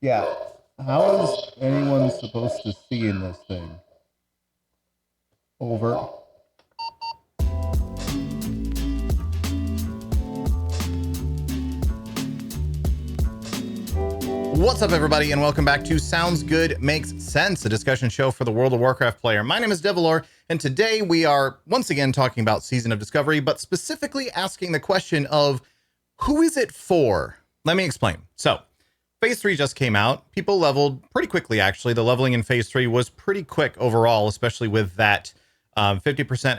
Yeah. How is anyone supposed to see in this thing? Over. What's up, everybody, and welcome back to Sounds Good Makes Sense, a discussion show for the World of Warcraft player. My name is Devilor, and today we are once again talking about Season of Discovery, but specifically asking the question of who is it for? Let me explain. So, Phase 3 just came out. People leveled pretty quickly, actually. The leveling in Phase 3 was pretty quick overall, especially with that 50%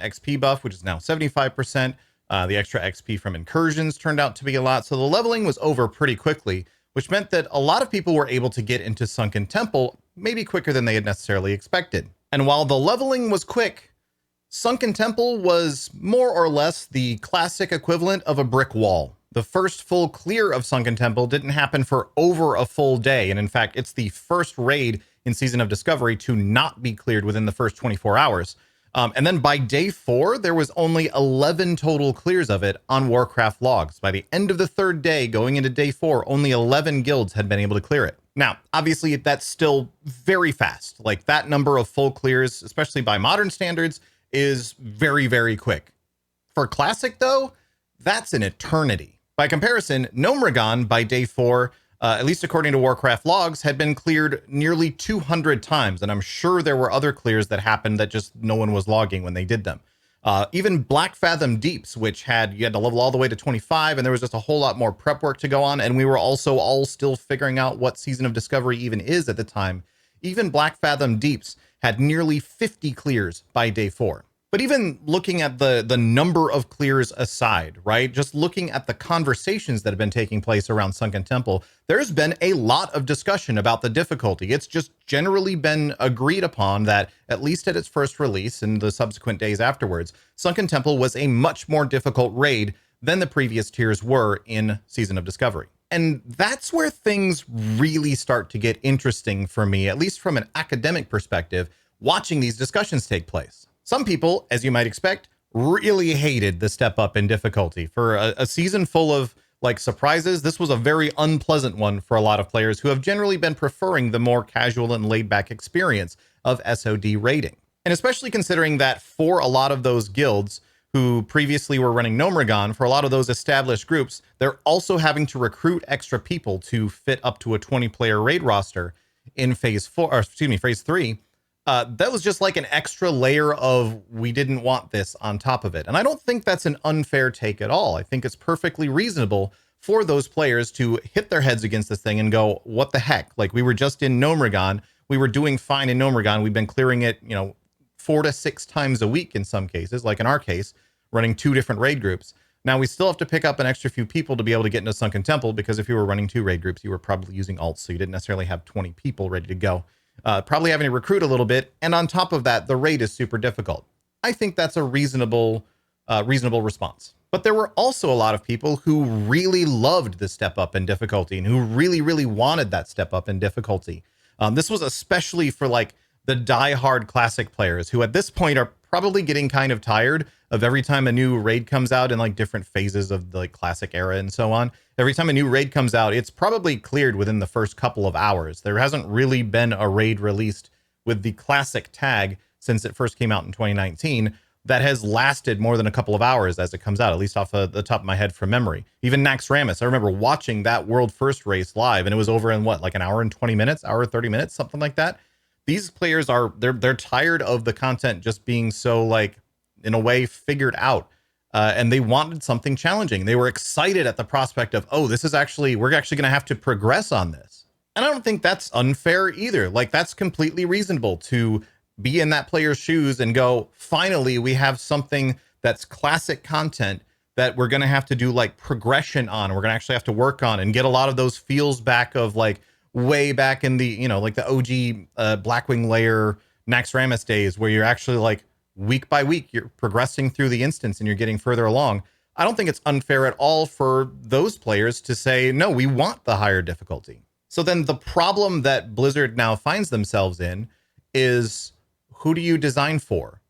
XP buff, which is now 75%. The extra XP from incursions turned out to be a lot. So the leveling was over pretty quickly, which meant that a lot of people were able to get into Sunken Temple maybe quicker than they had necessarily expected. And while the leveling was quick, Sunken Temple was more or less the classic equivalent of a brick wall. The first full clear of Sunken Temple didn't happen for over a full day, and in fact, it's the first raid in Season of Discovery to not be cleared within the first 24 hours. And then by day 4, there was only 11 total clears of it on Warcraft logs. By the end of the third day, going into day 4, only 11 guilds had been able to clear it. Now, obviously, that's still very fast. Like, that number of full clears, especially by modern standards, is very, very quick. For Classic, though, that's an eternity. By comparison, Gnomeregan by day 4, at least according to Warcraft logs, had been cleared nearly 200 times, and I'm sure there were other clears that happened that just no one was logging when they did them. Even Black Fathom Deeps, which you had to level all the way to 25, and there was just a whole lot more prep work to go on, and we were also all still figuring out what Season of Discovery even is at the time. Even Black Fathom Deeps had nearly 50 clears by day 4. But even looking at the number of clears aside, right? Just looking at the conversations that have been taking place around Sunken Temple, there's been a lot of discussion about the difficulty. It's just generally been agreed upon that, at least at its first release and the subsequent days afterwards, Sunken Temple was a much more difficult raid than the previous tiers were in Season of Discovery. And that's where things really start to get interesting for me, at least from an academic perspective, watching these discussions take place. Some people, as you might expect, really hated the step up in difficulty. For a season full of surprises, this was a very unpleasant one for a lot of players who have generally been preferring the more casual and laid back experience of SoD raiding. And especially considering that for a lot of those guilds who previously were running Gnomeregan, for a lot of those established groups, they're also having to recruit extra people to fit up to a 20-player raid roster in phase 3. That was just like an extra layer of we didn't want this on top of it. And I don't think that's an unfair take at all. I think it's perfectly reasonable for those players to hit their heads against this thing and go, what the heck? Like, we were just in Gnomeregan. We were doing fine in Gnomeregan. We've been clearing it, 4 to 6 times a week in some cases, like in our case, running 2 different raid groups. Now, we still have to pick up an extra few people to be able to get into Sunken Temple, because if you were running 2 raid groups, you were probably using alts, so you didn't necessarily have 20 people ready to go. Probably having to recruit a little bit, and on top of that, the raid is super difficult. I think that's a reasonable response. But there were also a lot of people who really loved the step up in difficulty and who really, really wanted that step up in difficulty. This was especially for the die-hard classic players who at this point are probably getting kind of tired of every time a new raid comes out in different phases of the classic era and so on. Every time a new raid comes out, it's probably cleared within the first couple of hours. There hasn't really been a raid released with the classic tag since it first came out in 2019 that has lasted more than a couple of hours as it comes out, at least off of the top of my head from memory. Even Naxxramas, I remember watching that World First race live, and it was over in an hour and 20 minutes, hour 30 minutes, something like that. These players they're tired of the content just being so in a way figured out. And they wanted something challenging. They were excited at the prospect of, we're actually going to have to progress on this. And I don't think that's unfair either. That's completely reasonable to be in that player's shoes and go, finally, we have something that's classic content that we're going to have to do progression on. We're going to actually have to work on and get a lot of those feels back of way back in the, the OG Blackwing Layer Naxxramas days, where you're actually week by week, you're progressing through the instance and you're getting further along. I don't think it's unfair at all for those players to say, no, we want the higher difficulty. So then the problem that Blizzard now finds themselves in is, who do you design for?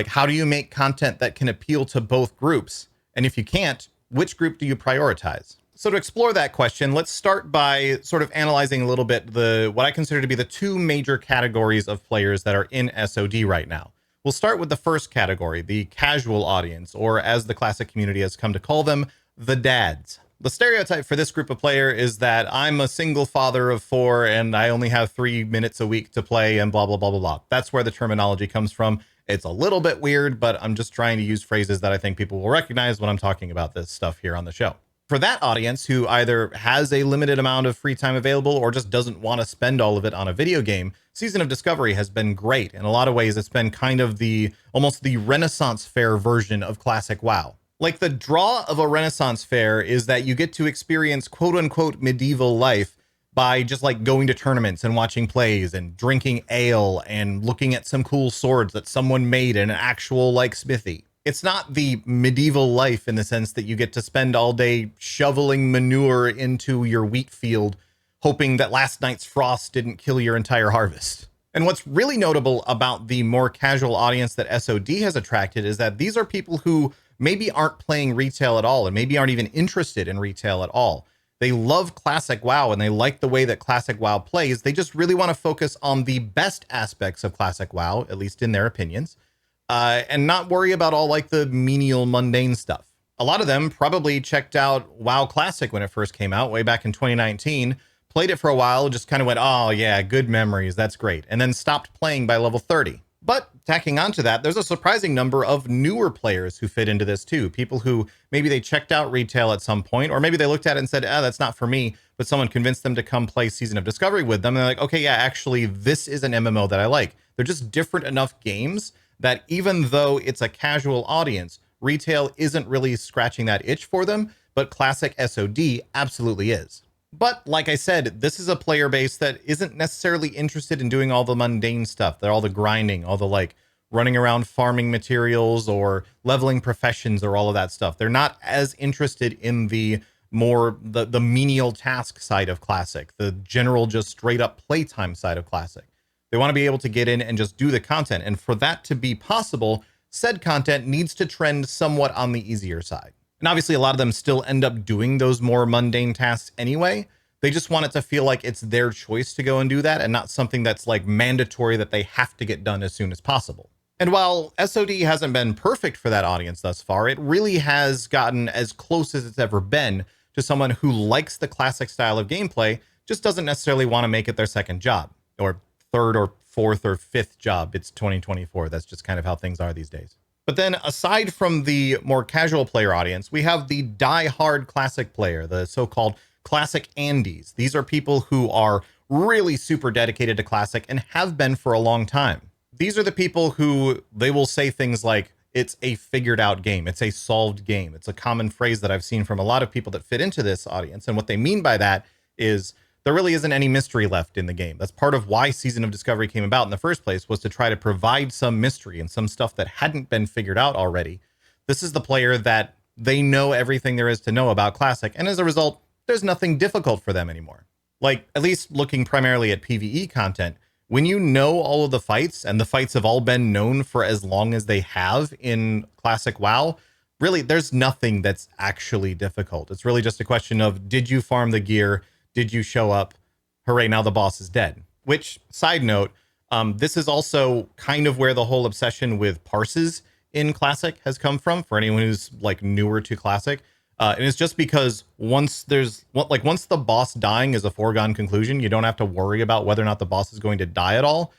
How do you make content that can appeal to both groups? And if you can't, which group do you prioritize? So to explore that question, let's start by sort of analyzing a little bit what I consider to be the two major categories of players that are in SOD right now. We'll start with the first category, the casual audience, or as the classic community has come to call them, the dads. The stereotype for this group of player is that I'm a single father of 4 and I only have 3 minutes a week to play and blah, blah, blah, blah, blah. That's where the terminology comes from. It's a little bit weird, but I'm just trying to use phrases that I think people will recognize when I'm talking about this stuff here on the show. For that audience who either has a limited amount of free time available or just doesn't want to spend all of it on a video game, Season of Discovery has been great. In a lot of ways, it's been kind of almost the Renaissance Fair version of classic WoW. Like, the draw of a Renaissance Fair is that you get to experience quote unquote medieval life by just like going to tournaments and watching plays and drinking ale and looking at some cool swords that someone made in an actual like smithy. It's not the medieval life in the sense that you get to spend all day shoveling manure into your wheat field, hoping that last night's frost didn't kill your entire harvest. And what's really notable about the more casual audience that SOD has attracted is that these are people who maybe aren't playing retail at all and maybe aren't even interested in retail at all. They love classic WoW and they like the way that classic WoW plays. They just really want to focus on the best aspects of classic WoW, at least in their opinions. And not worry about all like the menial mundane stuff. A lot of them probably checked out WoW Classic when it first came out way back in 2019, played it for a while, just kind of went, oh yeah, good memories, that's great, and then stopped playing by level 30. But tacking onto that, there's a surprising number of newer players who fit into this too. People who maybe they checked out retail at some point, or maybe they looked at it and said, that's not for me, but someone convinced them to come play Season of Discovery with them. And they're like, okay, yeah, actually, this is an MMO that I like. They're just different enough games that even though it's a casual audience, retail isn't really scratching that itch for them, but classic SOD absolutely is. But like I said, this is a player base that isn't necessarily interested in doing all the mundane stuff. They're all the grinding, all the like running around farming materials or leveling professions or all of that stuff. They're not as interested in the more the menial task side of classic, the general just straight up playtime side of classic. They want to be able to get in and just do the content. And for that to be possible, said content needs to trend somewhat on the easier side. And obviously, a lot of them still end up doing those more mundane tasks anyway. They just want it to feel like it's their choice to go and do that and not something that's like mandatory that they have to get done as soon as possible. And while SOD hasn't been perfect for that audience thus far, it really has gotten as close as it's ever been to someone who likes the classic style of gameplay, just doesn't necessarily want to make it their second job or third or fourth or fifth job. It's 2024. That's just kind of how things are these days. But then aside from the more casual player audience, we have the die-hard classic player, the so-called classic Andes. These are people who are really super dedicated to classic and have been for a long time. These are the people who they will say things like, it's a figured out game. It's a solved game. It's a common phrase that I've seen from a lot of people that fit into this audience. And what they mean by that is there really isn't any mystery left in the game. That's part of why Season of Discovery came about in the first place, was to try to provide some mystery and some stuff that hadn't been figured out already. This is the player that they know everything there is to know about classic. And as a result, there's nothing difficult for them anymore. Like, at least looking primarily at PvE content, when you know all of the fights, and the fights have all been known for as long as they have in classic WoW, really, there's nothing that's actually difficult. It's really just a question of, did you farm the gear? Did you show up? Hooray, now the boss is dead. Which, side note, this is also kind of where the whole obsession with parses in Classic has come from, for anyone who's like newer to Classic. And it's just because once the boss dying is a foregone conclusion, you don't have to worry about whether or not the boss is going to die at all.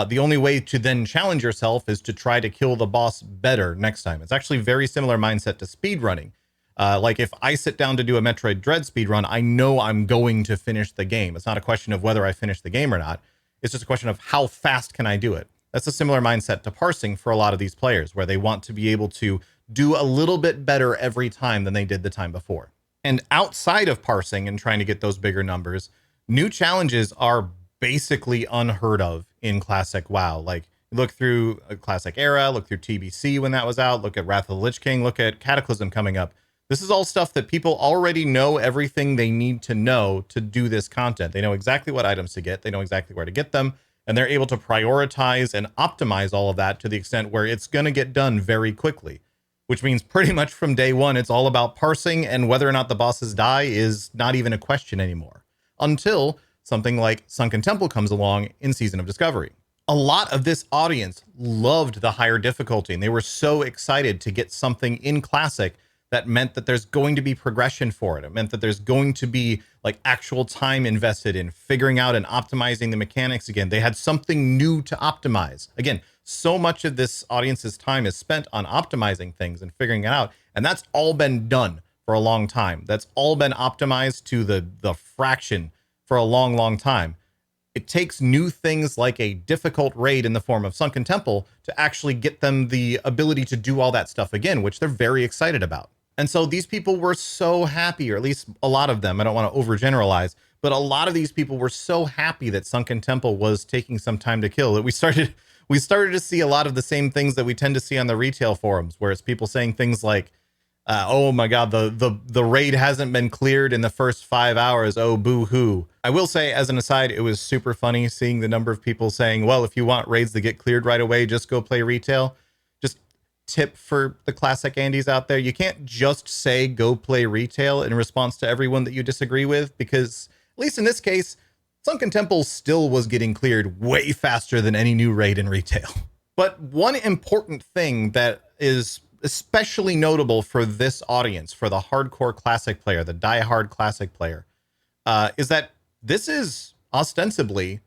The only way to then challenge yourself is to try to kill the boss better next time. It's actually very similar mindset to speedrunning. Like if I sit down to do a Metroid Dread speedrun, I know I'm going to finish the game. It's not a question of whether I finish the game or not. It's just a question of how fast can I do it. That's a similar mindset to parsing for a lot of these players, where they want to be able to do a little bit better every time than they did the time before. And outside of parsing and trying to get those bigger numbers, new challenges are basically unheard of in Classic WoW. Like, look through a Classic Era, look through TBC when that was out, look at Wrath of the Lich King, look at Cataclysm coming up. This is all stuff that people already know everything they need to know to do this content. They know exactly what items to get. They know exactly where to get them. And they're able to prioritize and optimize all of that to the extent where it's going to get done very quickly. which means pretty much from day one, it's all about parsing, and whether or not the bosses die is not even a question anymore. Until something like Sunken Temple comes along in Season of Discovery. A lot of this audience loved the higher difficulty, and they were so excited to get something in Classic that meant that there's going to be progression for it. It meant that there's going to be like actual time invested in figuring out and optimizing the mechanics again. They had something new to optimize. Again, so much of this audience's time is spent on optimizing things and figuring it out. And that's all been done for a long time. That's all been optimized to the fraction for a long, long time. It takes new things like a difficult raid in the form of Sunken Temple to actually get them the ability to do all that stuff again, which they're very excited about. And so these people were so happy, or at least a lot of them, I don't want to overgeneralize, but a lot of these people were so happy that Sunken Temple was taking some time to kill that we started to see a lot of the same things that we tend to see on the retail forums, where it's people saying things like, oh my God, the raid hasn't been cleared in the first 5 hours. Oh, boo hoo. I will say, as an aside, it was super funny seeing the number of people saying, well, if you want raids that get cleared right away, just go play retail. Just tip for the classic Andes out there. You can't just say go play retail in response to everyone that you disagree with, because at least in this case, Sunken Temple still was getting cleared way faster than any new raid in retail. But one important thing that is especially notable for this audience, for the hardcore classic player, the die-hard classic player, is that this is ostensibly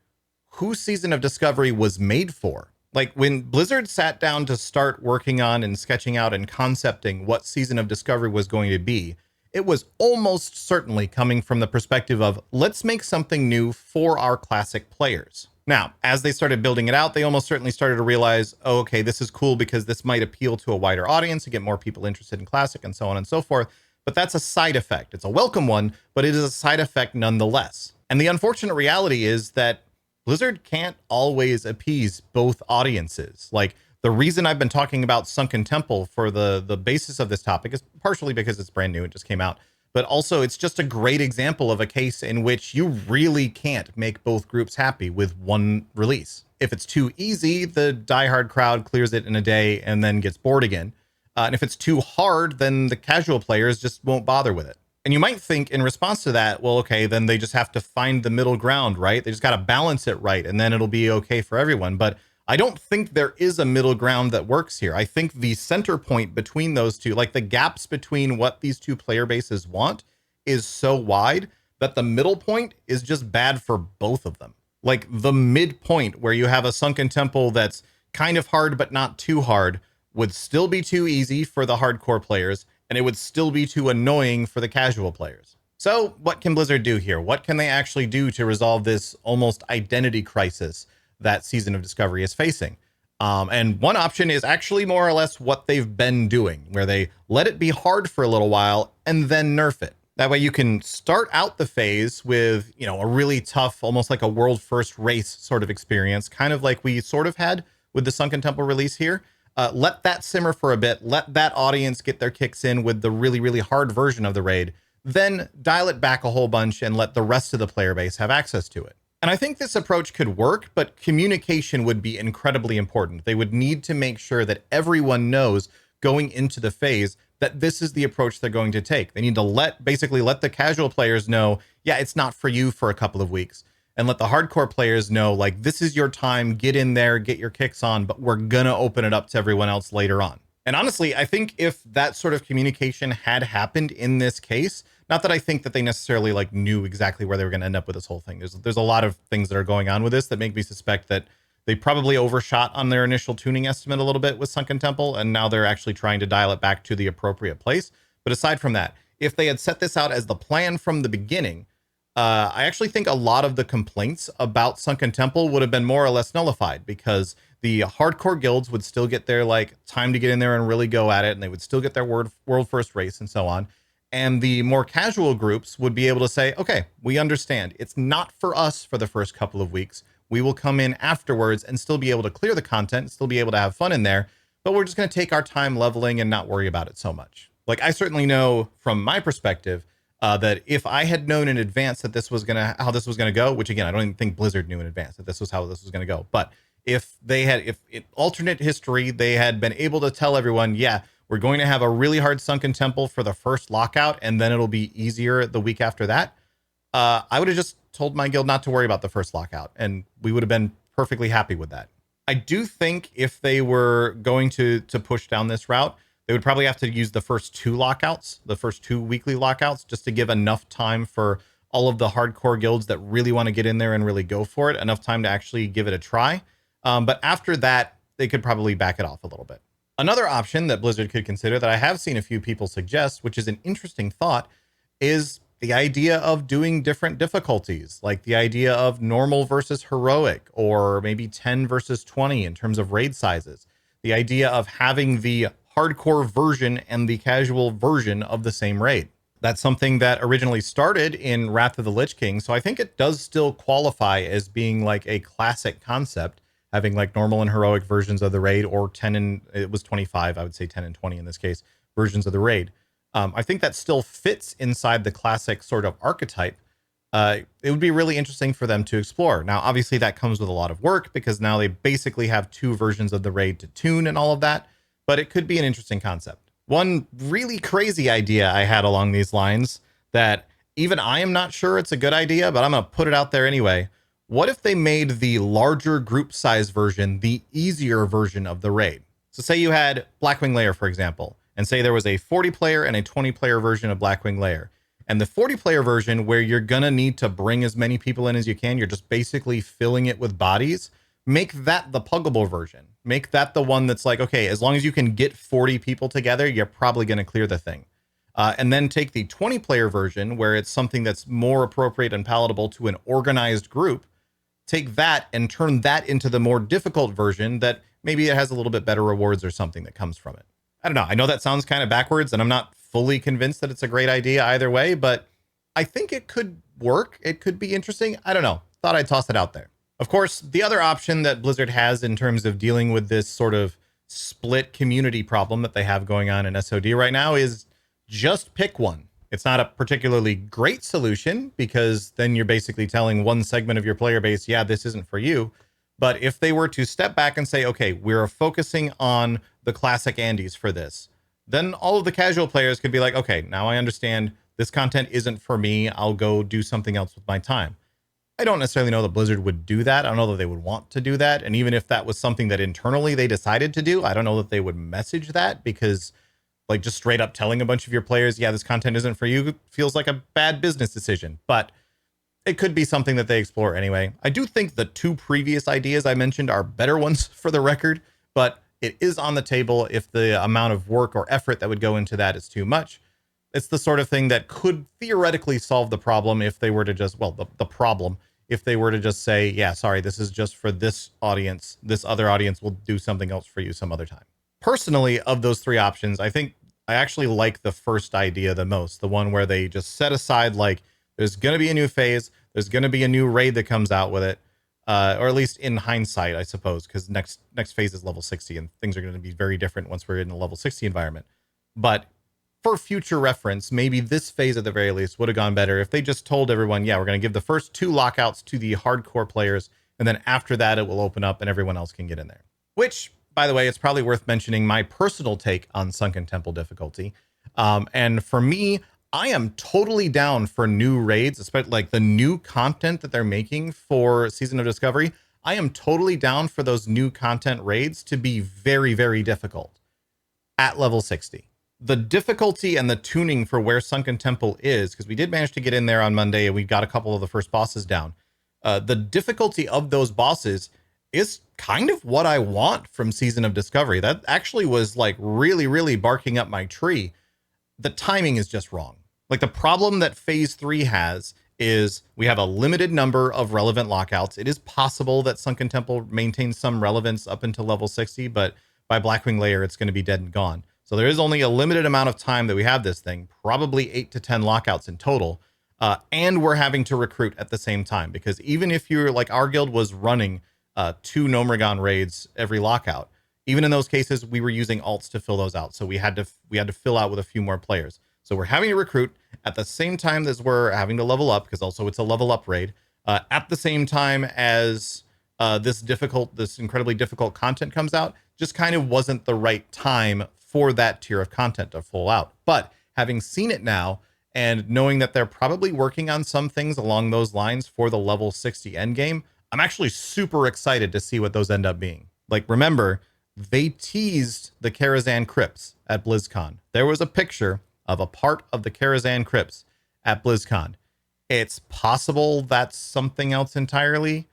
who Season of Discovery was made for. Like, when Blizzard sat down to start working on and sketching out and concepting what Season of Discovery was going to be, it was almost certainly coming from the perspective of, let's make something new for our classic players. Now, as they started building it out, they almost certainly started to realize, oh, okay, this is cool because this might appeal to a wider audience and get more people interested in Classic and so on and so forth. But that's a side effect. It's a welcome one, but it is a side effect nonetheless. And the unfortunate reality is that Blizzard can't always appease both audiences. Like, the reason I've been talking about Sunken Temple for the basis of this topic is partially because it's brand new, it just came out. But also, it's just a great example of a case in which you really can't make both groups happy with one release. If it's too easy, the diehard crowd clears it in a day and then gets bored again. And if it's too hard, then the casual players just won't bother with it. And you might think in response to that, well, okay, then they just have to find the middle ground, right? They just got to balance it right, and then it'll be okay for everyone. But I don't think there is a middle ground that works here. I think the center point between those two, like the gaps between what these two player bases want, is so wide that the middle point is just bad for both of them. Like, the midpoint where you have a Sunken Temple that's kind of hard but not too hard would still be too easy for the hardcore players, and it would still be too annoying for the casual players. So what can Blizzard do here? What can they actually do to resolve this almost identity crisis that Season of Discovery is facing? And one option is actually more or less what they've been doing, where they let it be hard for a little while and then nerf it. That way you can start out the phase with, you know, a really tough, almost like a world first race sort of experience, kind of like we sort of had with the Sunken Temple release here. Let that simmer for a bit, let that audience get their kicks in with the really, really hard version of the raid, then dial it back a whole bunch and let the rest of the player base have access to it. And I think this approach could work, but communication would be incredibly important. They would need to make sure that everyone knows going into the phase that this is the approach they're going to take. They need to basically let the casual players know, yeah, it's not for you for a couple of weeks. And let the hardcore players know, like, this is your time, get in there, get your kicks on, but we're gonna open it up to everyone else later on. And honestly, I think if that sort of communication had happened in this case, not that I think that they necessarily like knew exactly where they were gonna end up with this whole thing. There's a lot of things that are going on with this that make me suspect that they probably overshot on their initial tuning estimate a little bit with Sunken Temple, and now they're actually trying to dial it back to the appropriate place. But aside from that, if they had set this out as the plan from the beginning, I actually think a lot of the complaints about Sunken Temple would have been more or less nullified, because the hardcore guilds would still get their like time to get in there and really go at it, and they would still get their world first race and so on. And the more casual groups would be able to say, okay, we understand. It's not for us for the first couple of weeks. We will come in afterwards and still be able to clear the content, still be able to have fun in there, but we're just going to take our time leveling and not worry about it so much. Like, I certainly know from my perspective, that if I had known in advance that how this was gonna go, which again, I don't even think Blizzard knew in advance that this was how this was gonna go. But if in alternate history, they had been able to tell everyone, yeah, we're going to have a really hard Sunken Temple for the first lockout, and then it'll be easier the week after that, I would have just told my guild not to worry about the first lockout, and we would have been perfectly happy with that. I do think if they were going to push down this route, they would probably have to use the first 2 lockouts, the first 2 weekly lockouts, just to give enough time for all of the hardcore guilds that really want to get in there and really go for it, enough time to actually give it a try. But after that, they could probably back it off a little bit. Another option that Blizzard could consider that I have seen a few people suggest, which is an interesting thought, is the idea of doing different difficulties, like the idea of normal versus heroic, or maybe 10 versus 20 in terms of raid sizes. The idea of having the hardcore version and the casual version of the same raid. That's something that originally started in Wrath of the Lich King, so I think it does still qualify as being like a classic concept, having like normal and heroic versions of the raid, or 10 and it was 25, I would say 10 and 20 in this case, versions of the raid. I think that still fits inside the classic sort of archetype. It would be really interesting for them to explore. Now, obviously that comes with a lot of work because now they basically have 2 versions of the raid to tune and all of that, but it could be an interesting concept. One really crazy idea I had along these lines that even I am not sure it's a good idea, but I'm going to put it out there anyway. What if they made the larger group size version the easier version of the raid? So say you had Blackwing Lair, for example, and say there was a 40 player and a 20 player version of Blackwing Lair. And the 40 player version, where you're going to need to bring as many people in as you can, you're just basically filling it with bodies. Make that the puggable version. Make that the one that's like, okay, as long as you can get 40 people together, you're probably going to clear the thing. And then take the 20 player version, where it's something that's more appropriate and palatable to an organized group. Take that and turn that into the more difficult version that maybe it has a little bit better rewards or something that comes from it. I don't know. I know that sounds kind of backwards, and I'm not fully convinced that it's a great idea either way, but I think it could work. It could be interesting. I don't know. Thought I'd toss it out there. Of course, the other option that Blizzard has in terms of dealing with this sort of split community problem that they have going on in SOD right now is just pick one. It's not a particularly great solution, because then you're basically telling one segment of your player base, yeah, this isn't for you. But if they were to step back and say, okay, we're focusing on the classic Andes for this, then all of the casual players could be like, okay, now I understand this content isn't for me. I'll go do something else with my time. I don't necessarily know that Blizzard would do that. I don't know that they would want to do that. And even if that was something that internally they decided to do, I don't know that they would message that, because like just straight up telling a bunch of your players, yeah, this content isn't for you, feels like a bad business decision. But it could be something that they explore anyway. I do think the 2 previous ideas I mentioned are better ones for the record, but it is on the table if the amount of work or effort that would go into that is too much. It's the sort of thing that could theoretically solve the problem if they were to just, well, the problem, if they were to just say, yeah, sorry, this is just for this audience. This other audience will do something else for you some other time. Personally, of those 3 options, I think I actually like the first idea the most, the one where they just set aside, like, there's going to be a new phase, there's going to be a new raid that comes out with it, or at least in hindsight, I suppose, because next phase is level 60, and things are going to be very different once we're in a level 60 environment. But for future reference, maybe this phase at the very least would have gone better if they just told everyone, yeah, we're going to give the first 2 lockouts to the hardcore players, and then after that it will open up and everyone else can get in there. Which, by the way, it's probably worth mentioning my personal take on Sunken Temple difficulty. And for me, I am totally down for new raids, especially like the new content that they're making for Season of Discovery. I am totally down for those new content raids to be very, very difficult at level 60. The difficulty and the tuning for where Sunken Temple is, because we did manage to get in there on Monday and we got a couple of the first bosses down. The difficulty of those bosses is kind of what I want from Season of Discovery. That actually was like really, really barking up my tree. The timing is just wrong. Like the problem that phase 3 has is we have a limited number of relevant lockouts. It is possible that Sunken Temple maintains some relevance up until level 60, but by Blackwing Lair, it's going to be dead and gone. So there is only a limited amount of time that we have this thing, probably 8 to 10 lockouts in total. And we're having to recruit at the same time, because even if you're like our guild was running 2 Gnomeregan raids every lockout, even in those cases, we were using alts to fill those out. So we had to fill out with a few more players. So we're having to recruit at the same time as we're having to level up, because also it's a level up raid, at the same time as this incredibly difficult content comes out, just kind of wasn't the right time for that tier of content to full out. But having seen it now and knowing that they're probably working on some things along those lines for the level 60 endgame, I'm actually super excited to see what those end up being. Like, remember, they teased the Karazhan crypts at BlizzCon. There was a picture of a part of the Karazhan crypts at BlizzCon. It's possible that's something else entirely.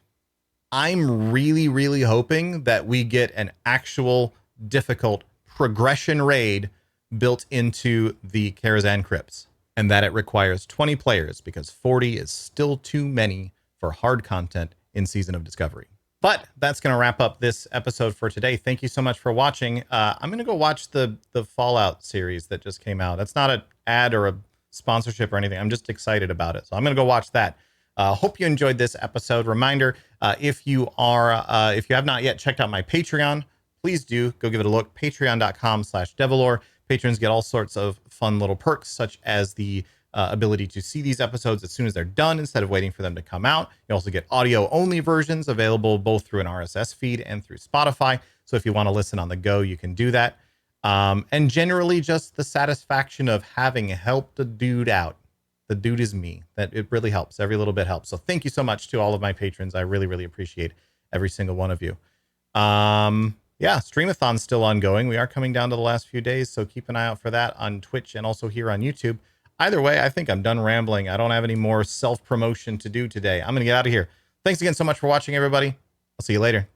I'm really, really hoping that we get an actual difficult progression raid built into the Karazhan crypts, and that it requires 20 players because 40 is still too many for hard content in Season of Discovery. But that's going to wrap up this episode for today. Thank you so much for watching. I'm going to go watch the Fallout series that just came out. That's not an ad or a sponsorship or anything. I'm just excited about it. So I'm going to go watch that. Hope you enjoyed this episode. Reminder, if you have not yet checked out my Patreon, please do go give it a look. Patreon.com/Devilor. Patrons get all sorts of fun little perks, such as the ability to see these episodes as soon as they're done instead of waiting for them to come out. You also get audio only versions available both through an RSS feed and through Spotify. So if you want to listen on the go, you can do that. And generally just the satisfaction of having helped a dude out. The dude is me. That it really helps. Every little bit helps. So thank you so much to all of my patrons. I really, really appreciate every single one of you. Yeah, Streamathon's still ongoing. We are coming down to the last few days, so keep an eye out for that on Twitch and also here on YouTube. Either way, I think I'm done rambling. I don't have any more self-promotion to do today. I'm going to get out of here. Thanks again so much for watching, everybody. I'll see you later.